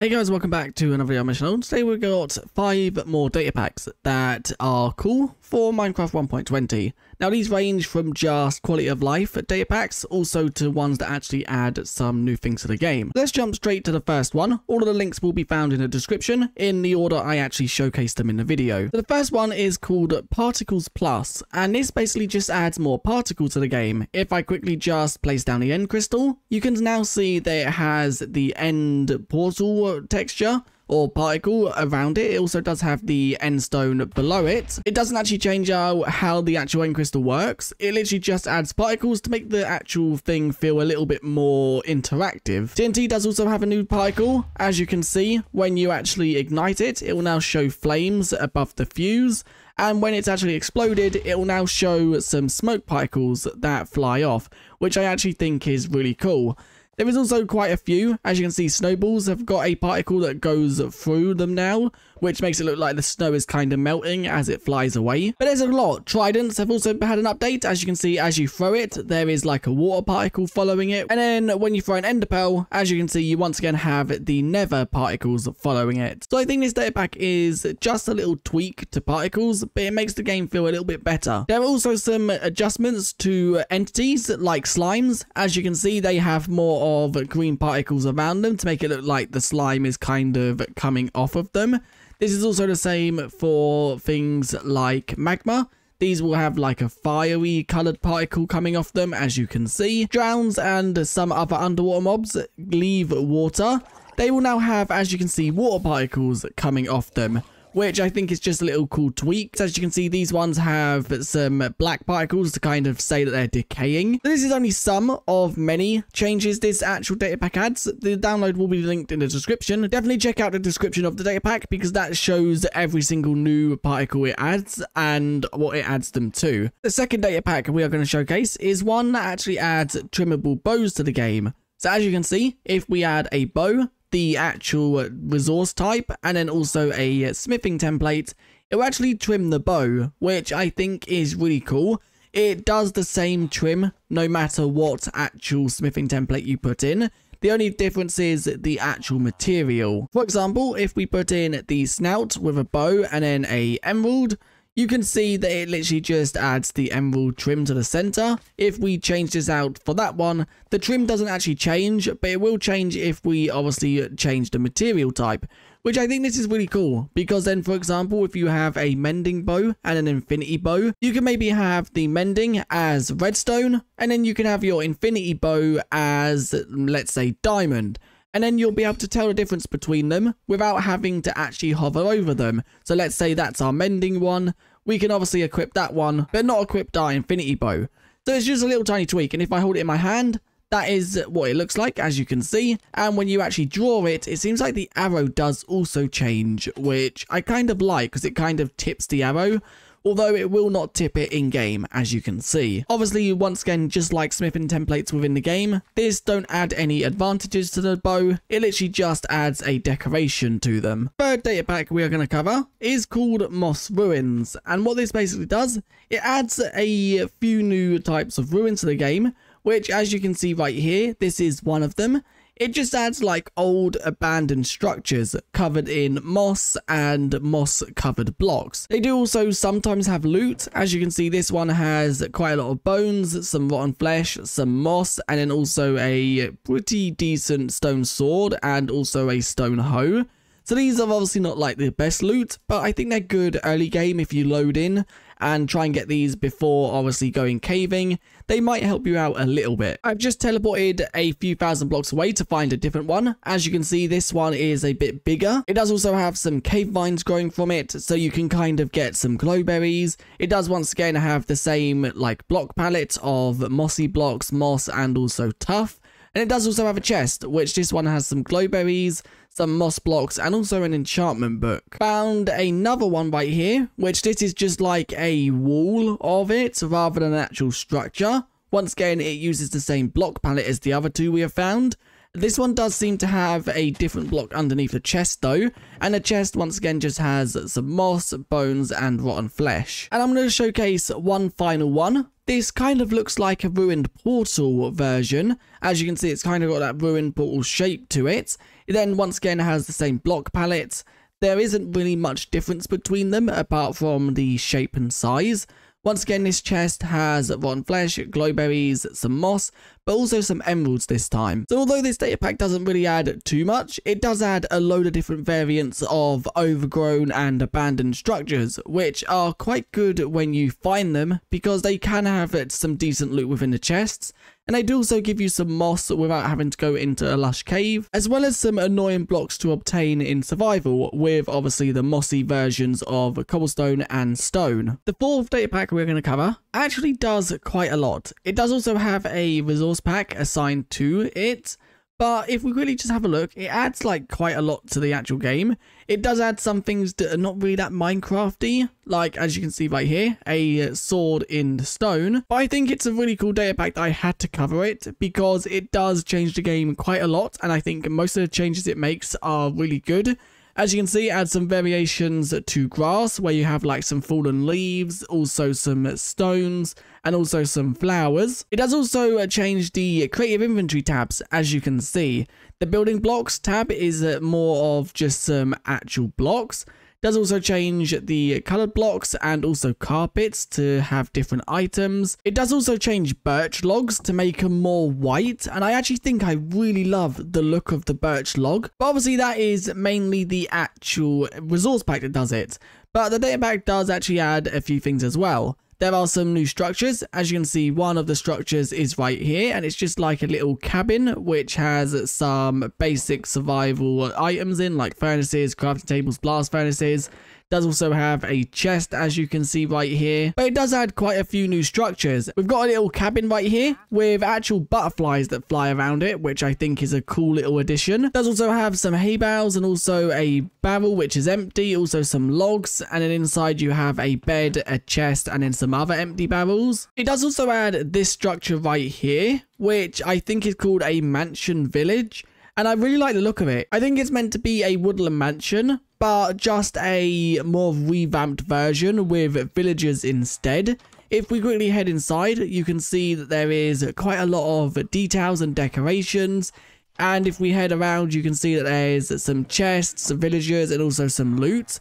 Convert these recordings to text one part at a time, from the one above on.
Hey guys, welcome back to another video on my channel. Today we've got 5 more data packs that are cool for Minecraft 1.20. Now these range from just quality of life data packs, also to ones that actually add some new things to the game. Let's jump straight to the first one. All of the links will be found in the description in the order I actually showcased them in the video. So the first one is called Particles Plus, and this basically just adds more particles to the game. If I quickly just place down the end crystal, you can now see that it has the end portal texture or particle around it. It also does have the end stone below it. It doesn't actually change out how the actual end crystal works. It literally just adds particles to make the actual thing feel a little bit more interactive. TNT does also have a new particle. As you can see, when you actually ignite it, it will now show flames above the fuse. And when it's actually exploded, it will now show some smoke particles that fly off, which I actually think is really cool. There is also quite a few. As you can see, snowballs have got a particle that goes through them now, which makes it look like the snow is kind of melting as it flies away. But there's a lot. Tridents have also had an update. As you can see, as you throw it, there is like a water particle following it. And then when you throw an ender pearl, as you can see, you once again have the nether particles following it. So I think this data pack is just a little tweak to particles, but it makes the game feel a little bit better. There are also some adjustments to entities like slimes. As you can see, they have more of green particles around them to make it look like the slime is kind of coming off of them. This is also the same for things like magma. These will have like a fiery coloured particle coming off them, as you can see. Drowns and some other underwater mobs leave water. They will now have, as you can see, water particles coming off them, which I think is just a little cool tweak. As you can see, these ones have some black particles to kind of say that they're decaying. This is only some of many changes this actual data pack adds. The download will be linked in the description. Definitely check out the description of the data pack because that shows every single new particle it adds and what it adds them to. The second data pack we are going to showcase is one that actually adds trimmable bows to the game. So as you can see, if we add a bow, the actual resource type, and then also a smithing template, it will actually trim the bow, which I think is really cool. It does the same trim no matter what actual smithing template you put in. The only difference is the actual material. For example, if we put in the snout with a bow and then a emerald, you can see that it literally just adds the emerald trim to the center. If we change this out for that one, the trim doesn't actually change, but it will change if we obviously change the material type, which I think this is really cool because then, for example, if you have a mending bow and an infinity bow, you can maybe have the mending as redstone, and then you can have your infinity bow as, let's say, diamond. And then you'll be able to tell the difference between them without having to actually hover over them. So let's say that's our mending one. We can obviously equip that one, but not equip our infinity bow. So it's just a little tiny tweak. And if I hold it in my hand, that is what it looks like, as you can see. And when you actually draw it, it seems like the arrow does also change, which I kind of like because it kind of tips the arrow. Although it will not tip it in-game, as you can see. Obviously, once again, just like smithing templates within the game, this don't add any advantages to the bow. It literally just adds a decoration to them. Third data pack we are going to cover is called Moss Ruins. And what this basically does, it adds a few new types of ruins to the game, which, as you can see right here, this is one of them. It just adds like old abandoned structures covered in moss and moss covered blocks. They do also sometimes have loot. As you can see, this one has quite a lot of bones, some rotten flesh, some moss, and then also a pretty decent stone sword and also a stone hoe. So these are obviously not like the best loot, but I think they're good early game if you load in and try and get these before obviously going caving. They might help you out a little bit. I've just teleported a few thousand blocks away to find a different one. As you can see, this one is a bit bigger. It does also have some cave vines growing from it, so you can kind of get some glowberries. It does once again have the same like block palette of mossy blocks, moss, and also tough. And it does also have a chest, which this one has some glowberries, some moss blocks, and also an enchantment book. Found another one right here, which this is just like a wall of it rather than an actual structure. Once again, it uses the same block palette as the other two we have found. This one does seem to have a different block underneath the chest though, and the chest once again just has some moss, bones and rotten flesh. And I'm going to showcase one final one. This kind of looks like a ruined portal version. As you can see, it's kind of got that ruined portal shape to it. It then once again has the same block palette. There isn't really much difference between them apart from the shape and size. Once again, this chest has rotten flesh, glowberries, some moss, but also some emeralds this time. So although this data pack doesn't really add too much, it does add a load of different variants of overgrown and abandoned structures, which are quite good when you find them because they can have some decent loot within the chests. And they do also give you some moss without having to go into a lush cave, as well as some annoying blocks to obtain in survival, with obviously the mossy versions of cobblestone and stone. The fourth data pack we're going to cover actually does quite a lot. It does also have a resource pack assigned to it, but if we really just have a look, it adds like quite a lot to the actual game. It does add some things that are not really that Minecrafty, like as you can see right here, a sword in stone. But I think it's a really cool data pack that I had to cover it because it does change the game quite a lot, and I think most of the changes it makes are really good. As you can see, it adds some variations to grass where you have like some fallen leaves, also some stones, and also some flowers. It does also change the creative inventory tabs, as you can see. The building blocks tab is more of just some actual blocks. Does also change the colored blocks and also carpets to have different items. It does also change birch logs to make them more white, and I actually think I really love the look of the birch log. But obviously that is mainly the actual resource pack that does it. But the data pack does actually add a few things as well. There are some new structures. As you can see, one of the structures is right here, and it's just like a little cabin which has some basic survival items in, like furnaces, crafting tables, blast furnaces. Does also have a chest, as you can see right here, but it does add quite a few new structures. We've got a little cabin right here with actual butterflies that fly around it, which I think is a cool little addition. Does also have some hay bales and also a barrel which is empty, also some logs, and then inside you have a bed, a chest, and then some other empty barrels. It does also add this structure right here, which I think is called a mansion village. And I really like the look of it. I think it's meant to be a woodland mansion, but just a more revamped version with villagers instead. If we quickly head inside, you can see that there is quite a lot of details and decorations. And if we head around, you can see that there's some chests, some villagers, and also some loot.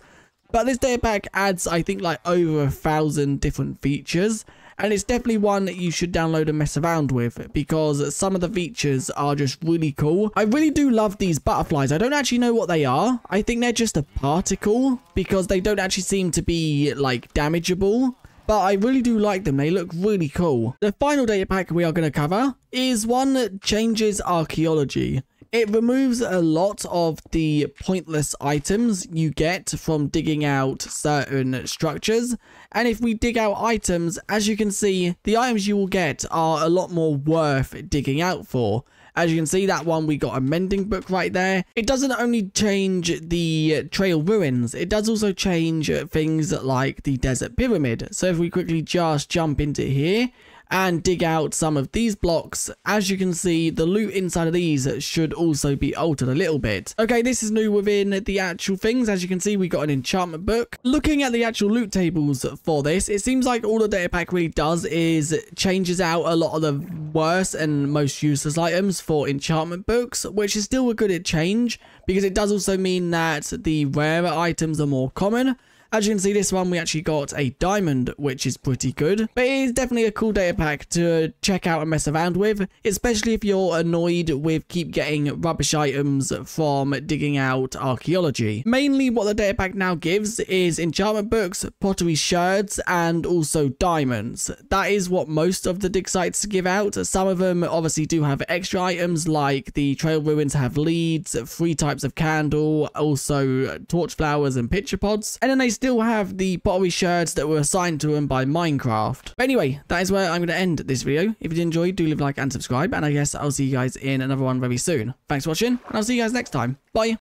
But this data pack adds, I think, like over 1,000 different features. And it's definitely one that you should download and mess around with because some of the features are just really cool. I really do love these butterflies. I don't actually know what they are. I think they're just a particle because they don't actually seem to be like damageable. But I really do like them. They look really cool. The final data pack we are going to cover is one that changes archaeology. It removes a lot of the pointless items you get from digging out certain structures. And if we dig out items, as you can see, the items you will get are a lot more worth digging out for. As you can see, that one, we got a mending book right there. It doesn't only change the trail ruins, it does also change things like the desert pyramid. So if we quickly just jump into here and dig out some of these blocks, as you can see, the loot inside of these should also be altered a little bit. Okay, this is new within the actual things. As you can see, we got an enchantment book. Looking at the actual loot tables for this, it seems like all the data pack really does is changes out a lot of the worst and most useless items for enchantment books, which is still a good change because it does also mean that the rarer items are more common. As you can see, this one, we actually got a diamond, which is pretty good. But it is definitely a cool data pack to check out and mess around with, especially if you're annoyed with keep getting rubbish items from digging out archaeology. Mainly what the data pack now gives is enchantment books, pottery shards, and also diamonds. That is what most of the dig sites give out. Some of them obviously do have extra items, like the trail ruins have leads, 3 types of candle, also torch flowers and pitcher pods. And then they still have the pottery shards that were assigned to them by Minecraft. But anyway, that is where I'm going to end this video. If you did enjoy, do leave a like and subscribe, and I guess I'll see you guys in another one very soon. Thanks for watching, and I'll see you guys next time. Bye.